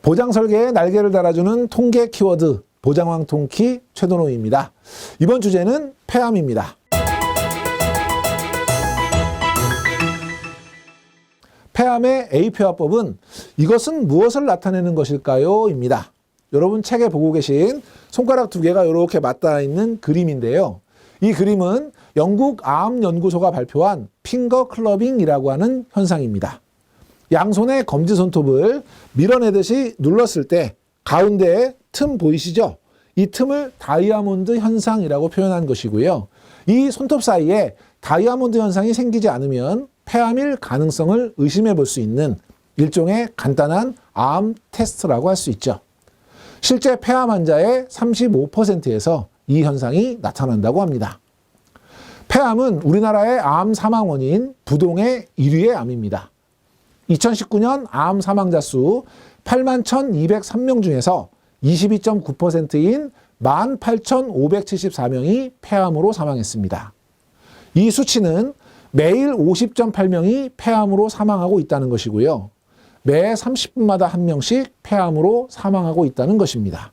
보장 설계에 날개를 달아주는 통계 키워드 보장왕 통키 최도노입니다. 이번 주제는 폐암입니다. 폐암의 A표화법은 이것은 무엇을 나타내는 것일까요? 입니다. 여러분 책에 보고 계신 손가락 두 개가 이렇게 맞닿아 있는 그림인데요. 이 그림은 영국 암연구소가 발표한 핑거 클러빙이라고 하는 현상입니다. 양손의 검지 손톱을 밀어내듯이 눌렀을 때 가운데에 틈 보이시죠? 이 틈을 다이아몬드 현상이라고 표현한 것이고요. 이 손톱 사이에 다이아몬드 현상이 생기지 않으면 폐암일 가능성을 의심해 볼 수 있는 일종의 간단한 암 테스트라고 할 수 있죠. 실제 폐암 환자의 35%에서 이 현상이 나타난다고 합니다. 폐암은 우리나라의 암 사망 원인 부동의 1위의 암입니다. 2019년 암 사망자 수 81,203명 중에서 22.9%인 18,574명이 폐암으로 사망했습니다. 이 수치는 매일 50.8명이 폐암으로 사망하고 있다는 것이고요. 매 30분마다 1명씩 폐암으로 사망하고 있다는 것입니다.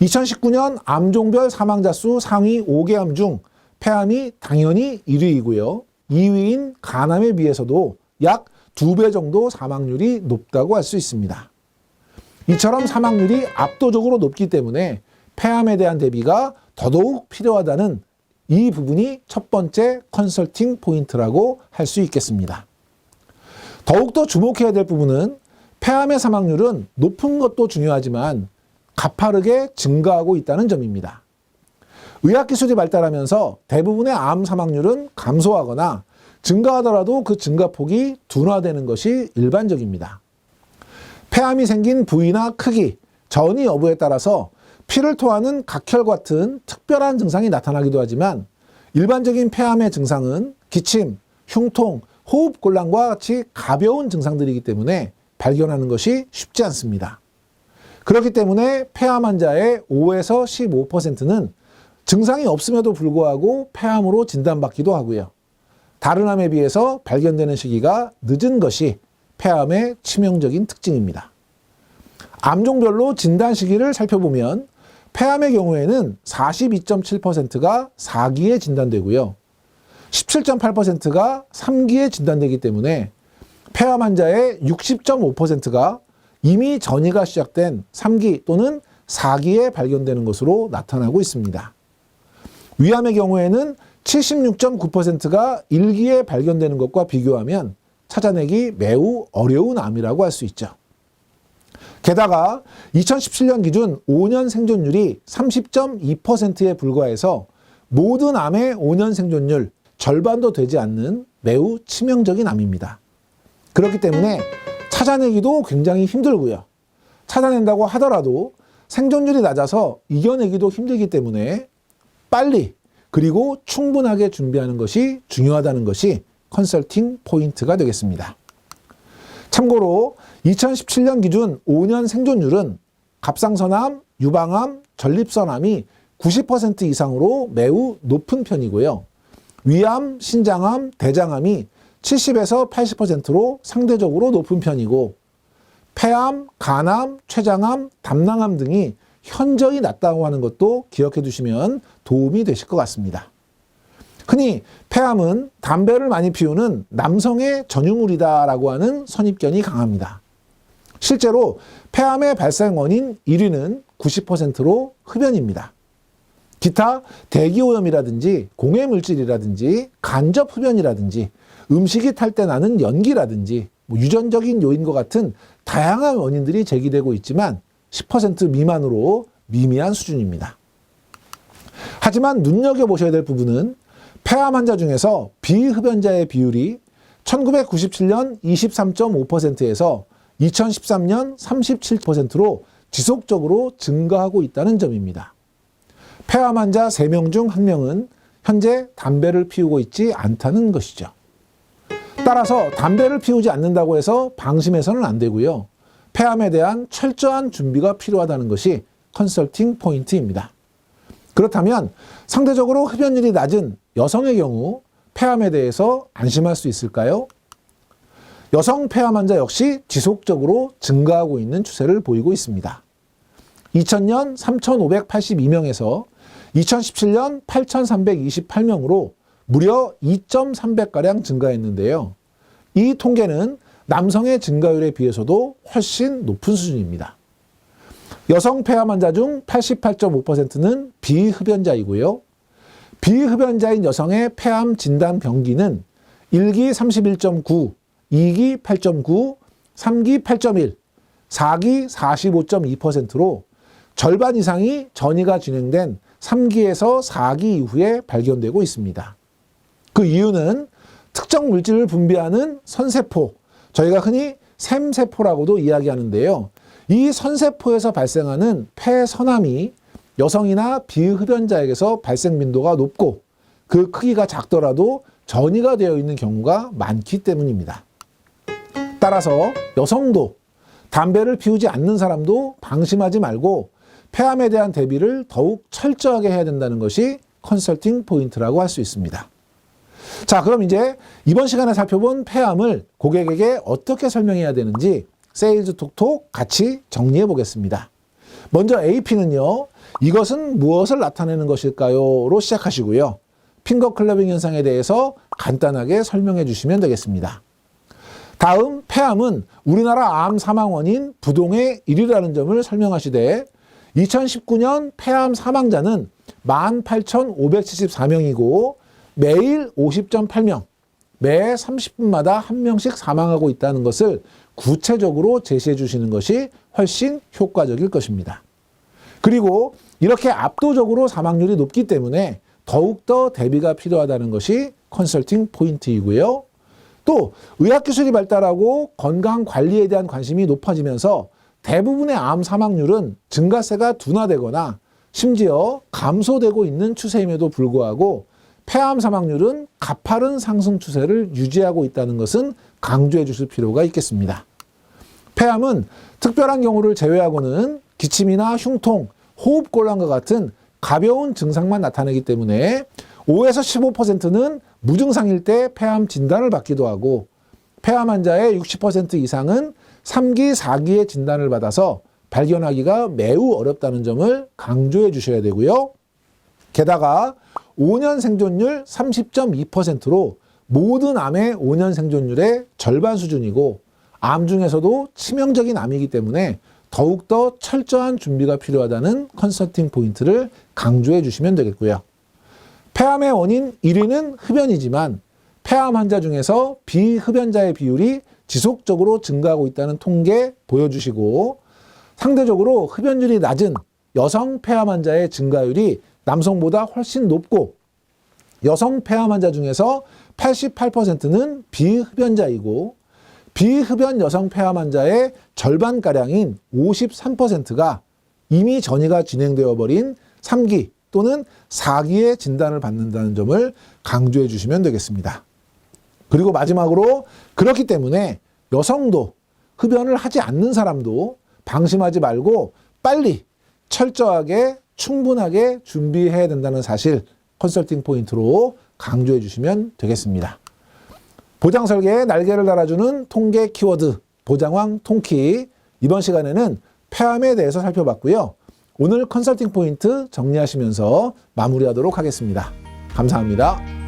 2019년 암종별 사망자 수 상위 5개 암 중 폐암이 당연히 1위이고요. 2위인 간암에 비해서도 약 2배 정도 사망률이 높다고 할 수 있습니다. 이처럼 사망률이 압도적으로 높기 때문에 폐암에 대한 대비가 더더욱 필요하다는 이 부분이 첫 번째 컨설팅 포인트라고 할 수 있겠습니다. 더욱더 주목해야 될 부분은 폐암의 사망률은 높은 것도 중요하지만 가파르게 증가하고 있다는 점입니다. 의학기술이 발달하면서 대부분의 암 사망률은 감소하거나 증가하더라도 그 증가폭이 둔화되는 것이 일반적입니다. 폐암이 생긴 부위나 크기, 전이 여부에 따라서 피를 토하는 각혈 같은 특별한 증상이 나타나기도 하지만 일반적인 폐암의 증상은 기침, 흉통, 호흡곤란과 같이 가벼운 증상들이기 때문에 발견하는 것이 쉽지 않습니다. 그렇기 때문에 폐암 환자의 5에서 15%는 증상이 없음에도 불구하고 폐암으로 진단받기도 하고요. 다른 암에 비해서 발견되는 시기가 늦은 것이 폐암의 치명적인 특징입니다. 암종별로 진단 시기를 살펴보면 폐암의 경우에는 42.7%가 4기에 진단되고요. 17.8%가 3기에 진단되기 때문에 폐암 환자의 60.5%가 이미 전이가 시작된 3기 또는 4기에 발견되는 것으로 나타나고 있습니다. 위암의 경우에는 76.9%가 1기에 발견되는 것과 비교하면 찾아내기 매우 어려운 암이라고 할 수 있죠. 게다가 2017년 기준 5년 생존율이 30.2%에 불과해서 모든 암의 5년 생존율 절반도 되지 않는 매우 치명적인 암입니다. 그렇기 때문에 찾아내기도 굉장히 힘들고요. 찾아낸다고 하더라도 생존율이 낮아서 이겨내기도 힘들기 때문에 빨리 그리고 충분하게 준비하는 것이 중요하다는 것이 컨설팅 포인트가 되겠습니다. 참고로 2017년 기준 5년 생존율은 갑상선암, 유방암, 전립선암이 90% 이상으로 매우 높은 편이고요. 위암, 신장암, 대장암이 70에서 80%로 상대적으로 높은 편이고 폐암, 간암, 췌장암, 담낭암 등이 현저히 낮다고 하는 것도 기억해 두시면 도움이 되실 것 같습니다. 흔히 폐암은 담배를 많이 피우는 남성의 전유물이다라고 하는 선입견이 강합니다. 실제로 폐암의 발생 원인 1위는 90%로 흡연입니다. 기타 대기오염이라든지 공해물질이라든지 간접 흡연이라든지 음식이 탈 때 나는 연기라든지 유전적인 요인과 같은 다양한 원인들이 제기되고 있지만 10% 미만으로 미미한 수준입니다. 하지만 눈여겨보셔야 될 부분은 폐암 환자 중에서 비흡연자의 비율이 1997년 23.5%에서 2013년 37%로 지속적으로 증가하고 있다는 점입니다. 폐암 환자 3명 중 1명은 현재 담배를 피우고 있지 않다는 것이죠. 따라서 담배를 피우지 않는다고 해서 방심해서는 안 되고요. 폐암에 대한 철저한 준비가 필요하다는 것이 컨설팅 포인트입니다. 그렇다면 상대적으로 흡연율이 낮은 여성의 경우 폐암에 대해서 안심할 수 있을까요? 여성 폐암 환자 역시 지속적으로 증가하고 있는 추세를 보이고 있습니다. 2000년 3,582명에서 2017년 8,328명으로 무려 2.3배가량 증가했는데요. 이 통계는 남성의 증가율에 비해서도 훨씬 높은 수준입니다. 여성 폐암 환자 중 88.5%는 비흡연자이고요. 비흡연자인 여성의 폐암 진단 병기는 1기 31.9, 2기 8.9, 3기 8.1, 4기 45.2%로 절반 이상이 전이가 진행된 3기에서 4기 이후에 발견되고 있습니다. 그 이유는 특정 물질을 분비하는 선세포, 저희가 흔히 샘세포라고도 이야기하는데요. 이 선세포에서 발생하는 폐선암이 여성이나 비흡연자에게서 발생 빈도가 높고 그 크기가 작더라도 전이가 되어 있는 경우가 많기 때문입니다. 따라서 여성도 담배를 피우지 않는 사람도 방심하지 말고 폐암에 대한 대비를 더욱 철저하게 해야 된다는 것이 컨설팅 포인트라고 할 수 있습니다. 자, 그럼 이제 이번 시간에 살펴본 폐암을 고객에게 어떻게 설명해야 되는지 세일즈 톡톡 같이 정리해 보겠습니다. 먼저 AP는요, 이것은 무엇을 나타내는 것일까요? 로 시작하시고요. 핑거 클럽잉 현상에 대해서 간단하게 설명해 주시면 되겠습니다. 다음 폐암은 우리나라 암 사망 원인 부동의 1위라는 점을 설명하시되 2019년 폐암 사망자는 18,574명이고 매일 50.8명, 매 30분마다 한 명씩 사망하고 있다는 것을 구체적으로 제시해 주시는 것이 훨씬 효과적일 것입니다. 그리고 이렇게 압도적으로 사망률이 높기 때문에 더욱더 대비가 필요하다는 것이 컨설팅 포인트이고요. 또 의학기술이 발달하고 건강관리에 대한 관심이 높아지면서 대부분의 암 사망률은 증가세가 둔화되거나 심지어 감소되고 있는 추세임에도 불구하고 폐암 사망률은 가파른 상승 추세를 유지하고 있다는 것은 강조해 주실 필요가 있겠습니다. 폐암은 특별한 경우를 제외하고는 기침이나 흉통, 호흡곤란과 같은 가벼운 증상만 나타내기 때문에 5에서 15%는 무증상일 때 폐암 진단을 받기도 하고 폐암 환자의 60% 이상은 3기, 4기의 진단을 받아서 발견하기가 매우 어렵다는 점을 강조해 주셔야 되고요. 게다가 5년 생존율 30.2%로 모든 암의 5년 생존율의 절반 수준이고 암 중에서도 치명적인 암이기 때문에 더욱더 철저한 준비가 필요하다는 컨설팅 포인트를 강조해 주시면 되겠고요. 폐암의 원인 1위는 흡연이지만 폐암 환자 중에서 비흡연자의 비율이 지속적으로 증가하고 있다는 통계 보여주시고 상대적으로 흡연율이 낮은 여성 폐암 환자의 증가율이 남성보다 훨씬 높고 여성 폐암 환자 중에서 88%는 비흡연자이고 비흡연 여성 폐암 환자의 절반가량인 53%가 이미 전이가 진행되어 버린 3기 또는 4기의 진단을 받는다는 점을 강조해 주시면 되겠습니다. 그리고 마지막으로 그렇기 때문에 여성도 흡연을 하지 않는 사람도 방심하지 말고 빨리 철저하게 충분하게 준비해야 된다는 사실 컨설팅 포인트로 강조해 주시면 되겠습니다. 보장 설계에 날개를 달아주는 통계 키워드 보장왕 통키 이번 시간에는 폐암에 대해서 살펴봤고요. 오늘 컨설팅 포인트 정리하시면서 마무리하도록 하겠습니다. 감사합니다.